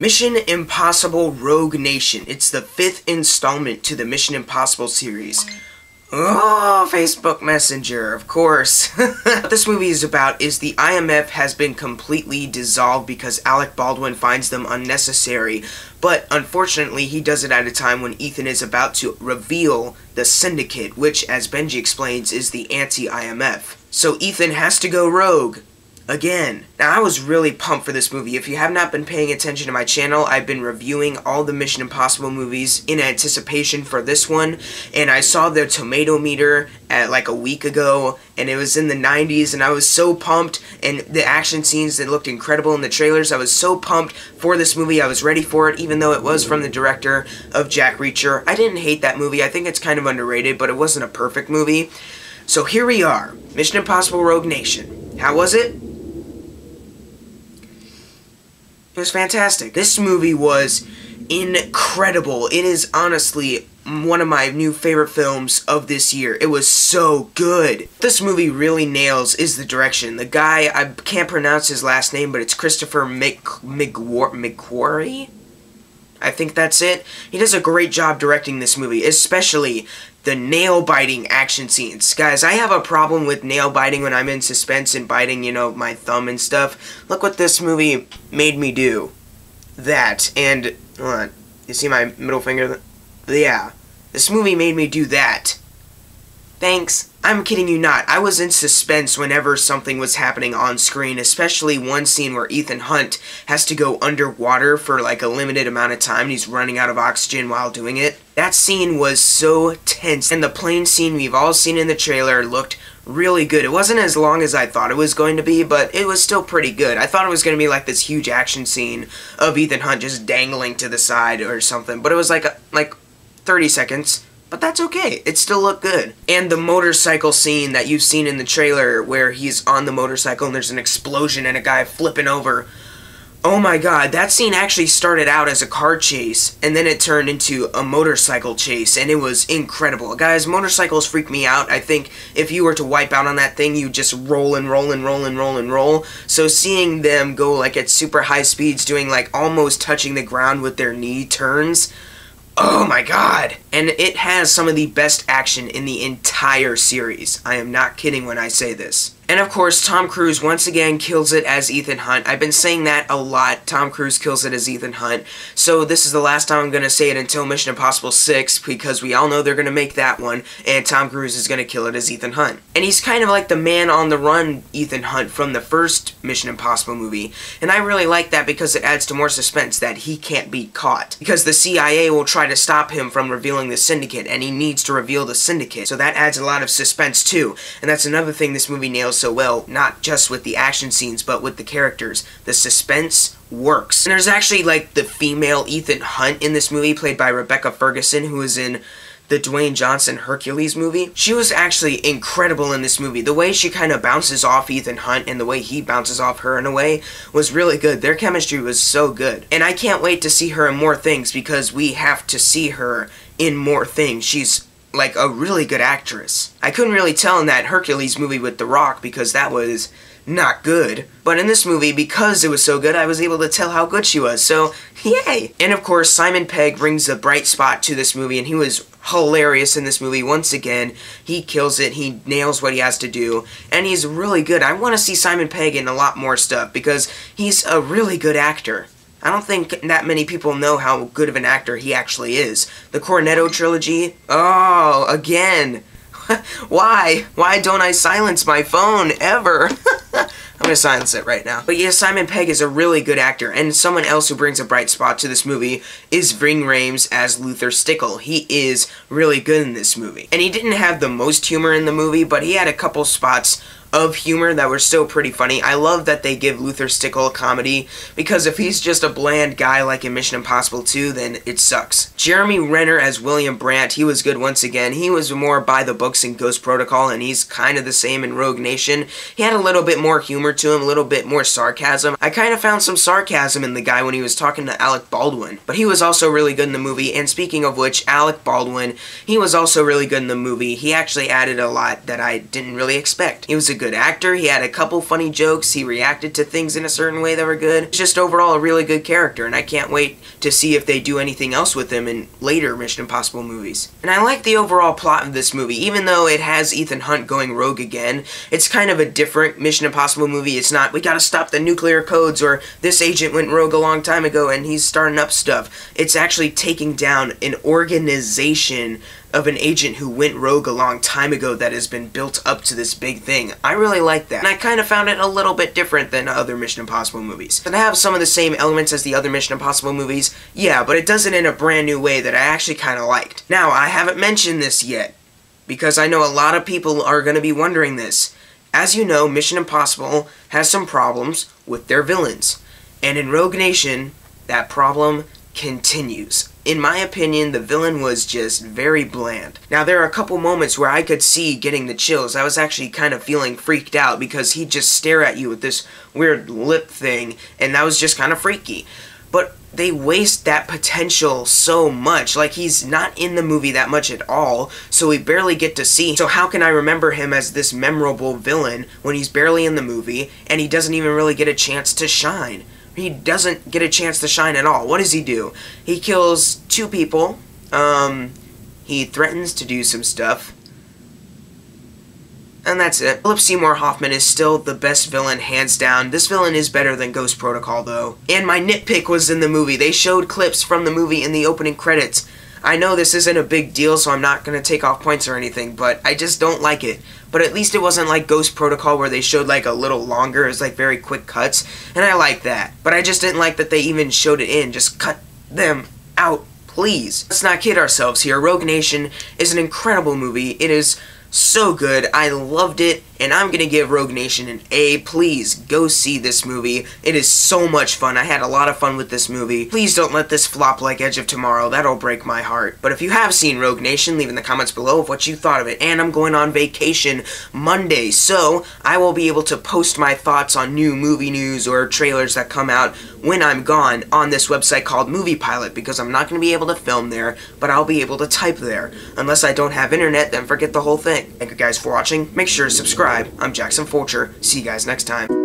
Mission Impossible Rogue Nation. It's the 5th installment to the Mission Impossible series. Oh, Facebook Messenger, of course. What this movie is about is the IMF has been completely dissolved because Alec Baldwin finds them unnecessary, but unfortunately he does it at a time when Ethan is about to reveal the Syndicate, which, as Benji explains, is the anti-IMF. So Ethan has to go rogue. Again. Now, I was really pumped for this movie. If you have not been paying attention to my channel, I've been reviewing all the Mission Impossible movies in anticipation for this one, and I saw the tomato meter at like a week ago, and it was in the 90s, and I was so pumped, and the action scenes that looked incredible in the trailers, I was so pumped for this movie. I was ready for it, even though it was from the director of Jack Reacher. I didn't hate that movie. I think it's kind of underrated, but it wasn't a perfect movie. So here we are, Mission Impossible Rogue Nation. How was it? It was fantastic. This movie was incredible. It is honestly one of my new favorite films of this year. It was so good. This movie really nails is the direction. The guy, I can't pronounce his last name, but it's Christopher McQuarrie? I think that's it. He does a great job directing this movie, especially the nail-biting action scenes. Guys, I have a problem with nail-biting when I'm in suspense and biting, you know, my thumb and stuff. Look what this movie made me do. That, and, hold on, you see my middle finger? Yeah, this movie made me do that. Thanks. I'm kidding you not. I was in suspense whenever something was happening on screen, especially one scene where Ethan Hunt has to go underwater for like a limited amount of time and he's running out of oxygen while doing it. That scene was so tense, and the plane scene we've all seen in the trailer looked really good. It wasn't as long as I thought it was going to be, but it was still pretty good. I thought it was going to be like this huge action scene of Ethan Hunt just dangling to the side or something, but it was like 30 seconds. But that's okay, it still looked good. And the motorcycle scene that you've seen in the trailer where he's on the motorcycle and there's an explosion and a guy flipping over. Oh my god, that scene actually started out as a car chase and then it turned into a motorcycle chase, and it was incredible. Guys, motorcycles freak me out. I think if you were to wipe out on that thing, you just roll and roll and roll and roll and roll. So seeing them go like at super high speeds, doing like almost touching the ground with their knee turns, oh my god! And it has some of the best action in the entire series. I am not kidding when I say this. And of course, Tom Cruise once again kills it as Ethan Hunt. I've been saying that a lot. Tom Cruise kills it as Ethan Hunt. So this is the last time I'm going to say it until Mission Impossible 6, because we all know they're going to make that one, and Tom Cruise is going to kill it as Ethan Hunt. And he's kind of like the man on the run Ethan Hunt from the first Mission Impossible movie. And I really like that because it adds to more suspense that he can't be caught. Because the CIA will try to stop him from revealing the Syndicate, and he needs to reveal the Syndicate. So that adds a lot of suspense too. And that's another thing this movie nails so well, not just with the action scenes, but with the characters. The suspense works. And there's actually like the female Ethan Hunt in this movie, played by Rebecca Ferguson, who is in the Dwayne Johnson Hercules movie. She was actually incredible in this movie. The way she kind of bounces off Ethan Hunt and the way he bounces off her in a way was really good. Their chemistry was so good. And I can't wait to see her in more things, because we have to see her in more things. She's like a really good actress. I couldn't really tell in that Hercules movie with The Rock because that was not good. But in this movie, because it was so good, I was able to tell how good she was, so yay! And of course, Simon Pegg brings a bright spot to this movie, and he was hilarious in this movie once again. He kills it, he nails what he has to do, and he's really good. I want to see Simon Pegg in a lot more stuff because he's a really good actor. I don't think that many people know how good of an actor he actually is. The Cornetto trilogy, oh, again. Why? Why don't I silence my phone, ever? I'm gonna silence it right now. But yeah, Simon Pegg is a really good actor, and someone else who brings a bright spot to this movie is Ving Rhames as Luther Stickle. He is really good in this movie. And he didn't have the most humor in the movie, but he had a couple spots of humor that were still pretty funny. I love that they give Luther Stickle a comedy, because if he's just a bland guy like in Mission Impossible 2, then it sucks. Jeremy Renner as William Brandt, he was good once again. He was more by the books in Ghost Protocol, and he's kind of the same in Rogue Nation. He had a little bit more humor to him, a little bit more sarcasm. I kind of found some sarcasm in the guy when he was talking to Alec Baldwin, but he was also really good in the movie. And speaking of which, Alec Baldwin, he was also really good in the movie. He actually added a lot that I didn't really expect. He was a good actor, he had a couple funny jokes, he reacted to things in a certain way that were good. Just overall a really good character, and I can't wait to see if they do anything else with him in later Mission Impossible movies. And I like the overall plot of this movie. Even though it has Ethan Hunt going rogue again, it's kind of a different Mission Impossible movie. It's not, we gotta stop the nuclear codes, or this agent went rogue a long time ago and he's starting up stuff. It's actually taking down an organization of an agent who went rogue a long time ago that has been built up to this big thing. I really like that. And I kind of found it a little bit different than other Mission Impossible movies. Does it have some of the same elements as the other Mission Impossible movies? Yeah, but it does it in a brand new way that I actually kind of liked. Now, I haven't mentioned this yet, because I know a lot of people are going to be wondering this. As you know, Mission Impossible has some problems with their villains. And in Rogue Nation, that problem continues. In my opinion, the villain was just very bland. Now, there are a couple moments where I could see getting the chills. I was actually kind of feeling freaked out because he'd just stare at you with this weird lip thing, and that was just kind of freaky. But they waste that potential so much. Like, he's not in the movie that much at all, so we barely get to see. So how can I remember him as this memorable villain when he's barely in the movie, and he doesn't even really get a chance to shine? He doesn't get a chance to shine at all. What does he do? He kills 2 people. He threatens to do some stuff. And that's it. Philip Seymour Hoffman is still the best villain, hands down. This villain is better than Ghost Protocol, though. And my nitpick was in the movie. They showed clips from the movie in the opening credits. I know this isn't a big deal, so I'm not going to take off points or anything, but I just don't like it. But at least it wasn't like Ghost Protocol where they showed like a little longer. It was like very quick cuts, and I like that. But I just didn't like that they even showed it in. Just cut them out, please. Let's not kid ourselves here. Rogue Nation is an incredible movie. It is so good. I loved it, and I'm gonna give Rogue Nation an A. Please go see this movie. It is so much fun. I had a lot of fun with this movie. Please don't let this flop like Edge of Tomorrow. That'll break my heart. But if you have seen Rogue Nation, leave in the comments below of what you thought of it. And I'm going on vacation Monday, so I will be able to post my thoughts on new movie news or trailers that come out when I'm gone on this website called Movie Pilot, because I'm not going to be able to film there, but I'll be able to type there. Unless I don't have internet, then forget the whole thing. Thank you guys for watching. Make sure to subscribe. I'm Jackson Fulcher. See you guys next time.